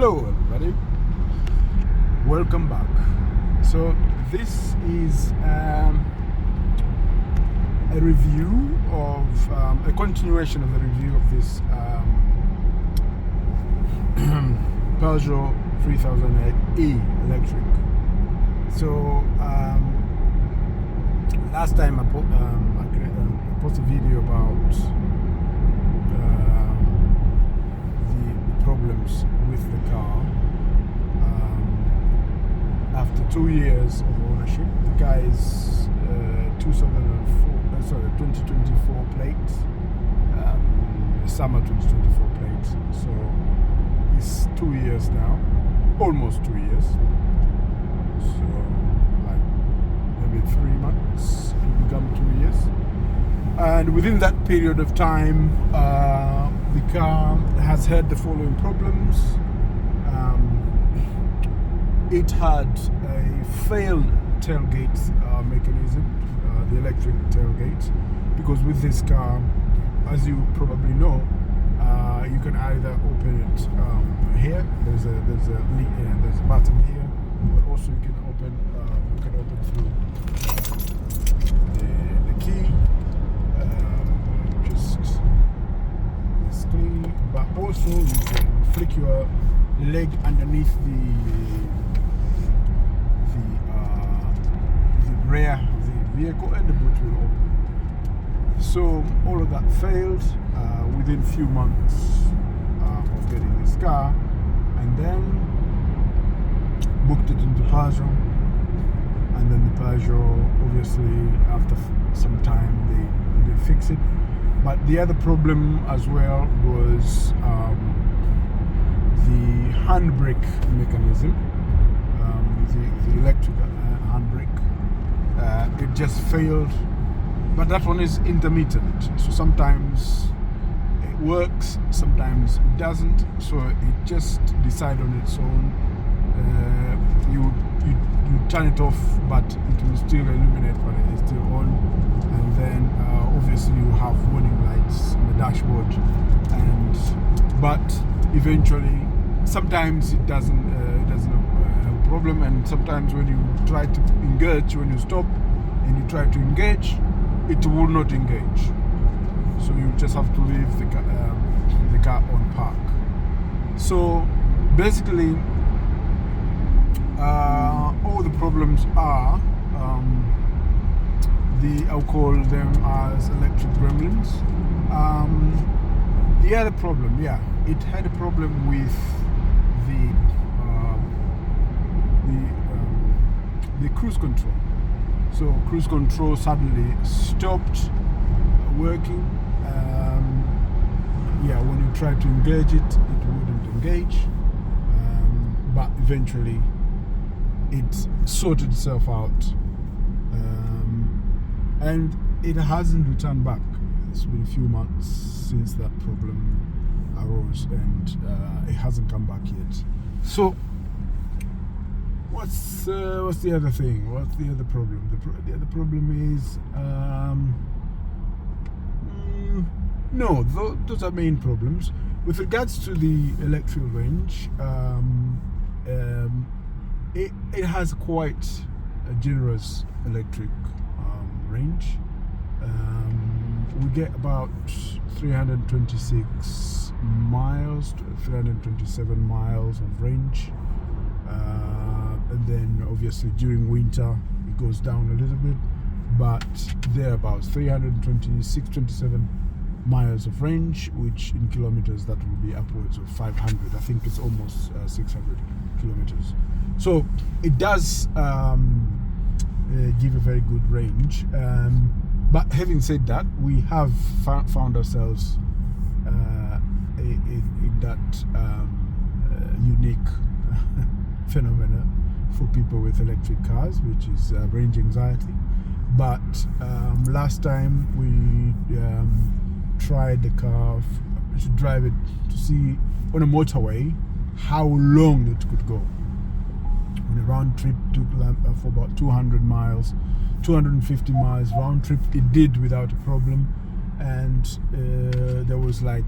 Hello everybody, welcome back. So this is a review of a continuation of the review of this Peugeot 3008e electric. So last time I posted a video about the problems with the car. After 2 years of ownership, the car is 2024 plate, summer 2024 plate. So it's 2 years now, almost 2 years. So like maybe 3 months to become 2 years. And within that period of time, the car has had the following problems. It had a failed tailgate mechanism, the electric tailgate, because with this car, as you probably know, you can either open it here. There's a button here, but also you can open through the key. But also you can flick your leg underneath the rear of the vehicle and the boot will open. So all of that failed within few months of getting this car, and then booked it into Peugeot, and then the Peugeot, obviously after some time they did fix it. But the other problem as well was the handbrake mechanism, the electric handbrake. It just failed, but that one is intermittent. So sometimes it works, sometimes it doesn't. So it just decides on its own. You turn it off, but it will still illuminate, but it is still on. And then obviously you have warning lights on the dashboard, but eventually sometimes it doesn't have a problem, and sometimes when you try to engage, when you stop and you try to engage, it will not engage. So you just have to leave the car on park. So basically all the problems are I'll call them as electric gremlins. The other problem, it had a problem with the cruise control. So cruise control suddenly stopped working. When you try to engage it, it wouldn't engage. But eventually it sorted itself out. And it hasn't returned back. It's been a few months since that problem arose, and it hasn't come back yet. So, what's the other thing? What's the other problem? The other problem is no, those are main problems. With regards to the electrical range, it has quite a generous electric range. We get about 326 miles to 327 miles of range, and then obviously during winter it goes down a little bit, but there about 327 miles of range, which in kilometers that will be upwards of 500. I think it's almost 600 kilometers. So it does give a very good range, but having said that, we have found ourselves in that unique phenomena for people with electric cars, which is range anxiety. But last time we tried the car to drive it to see on a motorway how long it could go. On a round trip took for about 200 miles, 250 miles round trip. It did without a problem, and there was like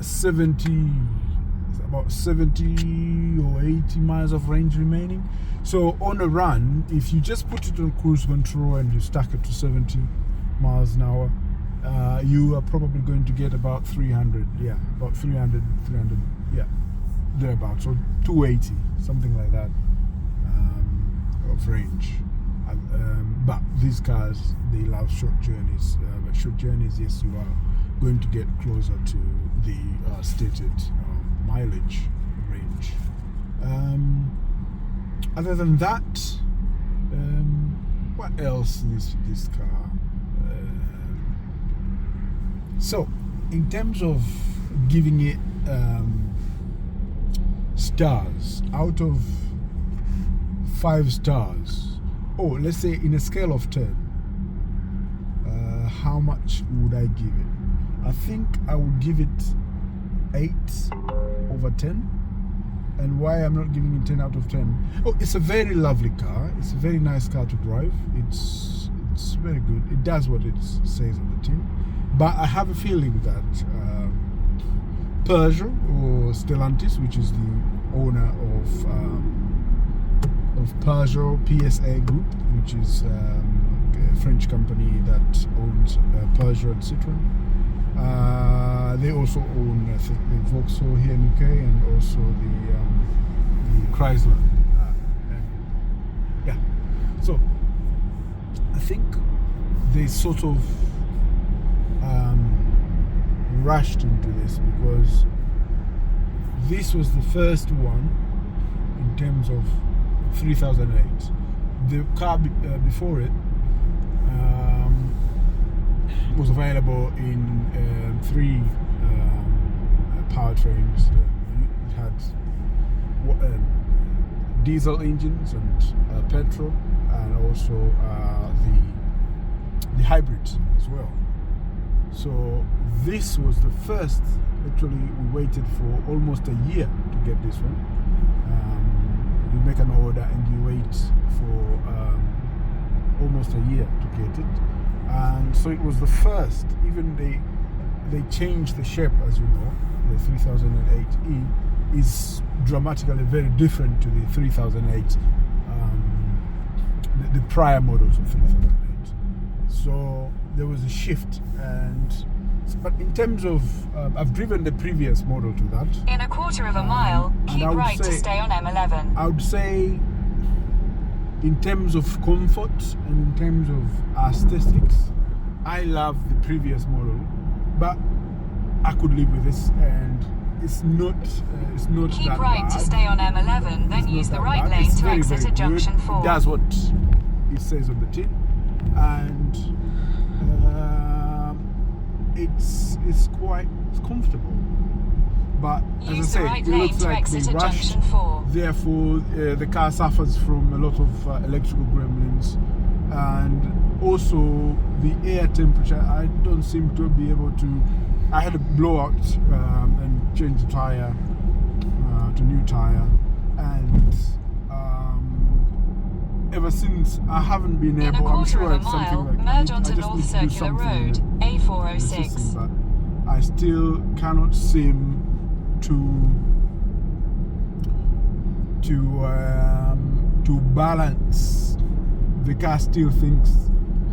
70 It's about 70 or 80 miles of range remaining. So on a run, if you just put it on cruise control and you stack it to 70 miles an hour, you are probably going to get about 300, about 300, thereabouts, or 280, something like that, of range. But these cars, they love short journeys. But short journeys, yes, you are going to get closer to the stated mileage range. Other than that, what else this car? So, in terms of giving it stars, out of 5 stars, let's say in a scale of 10, how much would I give it? I think I would give it 8/10. And why I'm not giving it 10 out of 10? It's a very lovely car. It's a very nice car to drive. It's very good. It does what it says on the tin. But I have a feeling that Peugeot or Stellantis, which is the owner of Peugeot PSA Group, which is a French company that owns Peugeot and Citroën. They also own, I think, the Vauxhall here in UK, and also the Chrysler. So I think they sort of rushed into this because this was the first one in terms of 3008. The car before it was available in 3 powertrains. It had diesel engines and petrol, and also the hybrid as well. So this was the first. Actually, we waited for almost a year to get this one. You make an order and you wait for almost a year to get it, and so it was the first. Even they changed the shape, as you know. The 3008E is dramatically very different to the 3008, the prior models of 3008. So there was a shift, but in terms of, I've driven the previous model to that. In a quarter of a mile, keep right to stay on M11. I would say, in terms of comfort and in terms of aesthetics, I love the previous model, but I could live with this, and it's not keep that right bad. to stay on M11, then use the right lane to exit at junction 4. It does what it says on the tin, and it's comfortable. But as I say, it looks like they rushed. Therefore, the car suffers from a lot of electrical gremlins, and also the air temperature. I don't seem to be able to. I had a blowout and changed the tire to new tire, and ever since I haven't been able. I'm sure it's something like merge onto North Circular Road, A406. But I still cannot seem to balance. The car still thinks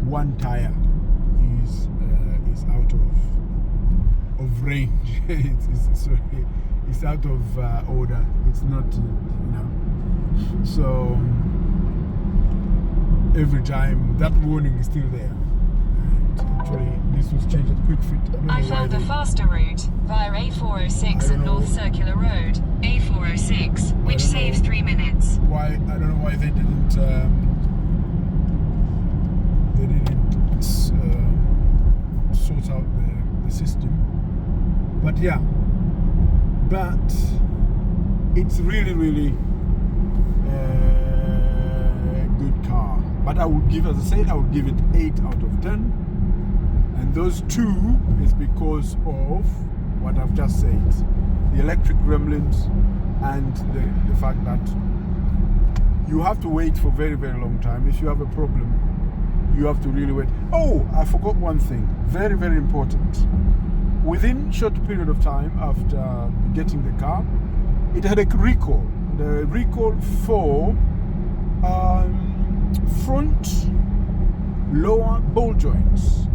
one tire is out of range. It's out of order. It's not, So every time that warning is still there. And actually, this was changed at Quick Fit. I found a faster route via A406 and North Circular Road, A406, which saves 3 minutes. Why? I don't know why they didn't sort out the system. But yeah, but it's really, really a good car. But I would give, as I said, I would give it 8 out of 10. And those 2 is because of what I've just said. The electric gremlins and the fact that you have to wait for very, very long time. If you have a problem, you have to really wait. Oh, I forgot one thing. Very, very important. Within short period of time after getting the car, it had a recall. The recall for front lower ball joints.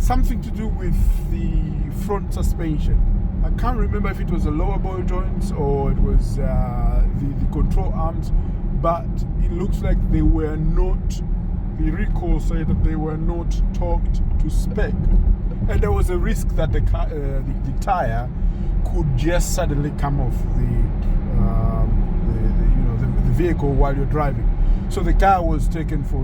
Something to do with the front suspension. I can't remember if it was the lower ball joints or it was the control arms, but it looks like they were not, the recall said that they were not torqued to spec. And there was a risk that the tire could just suddenly come off the vehicle while you're driving. So the car was taken for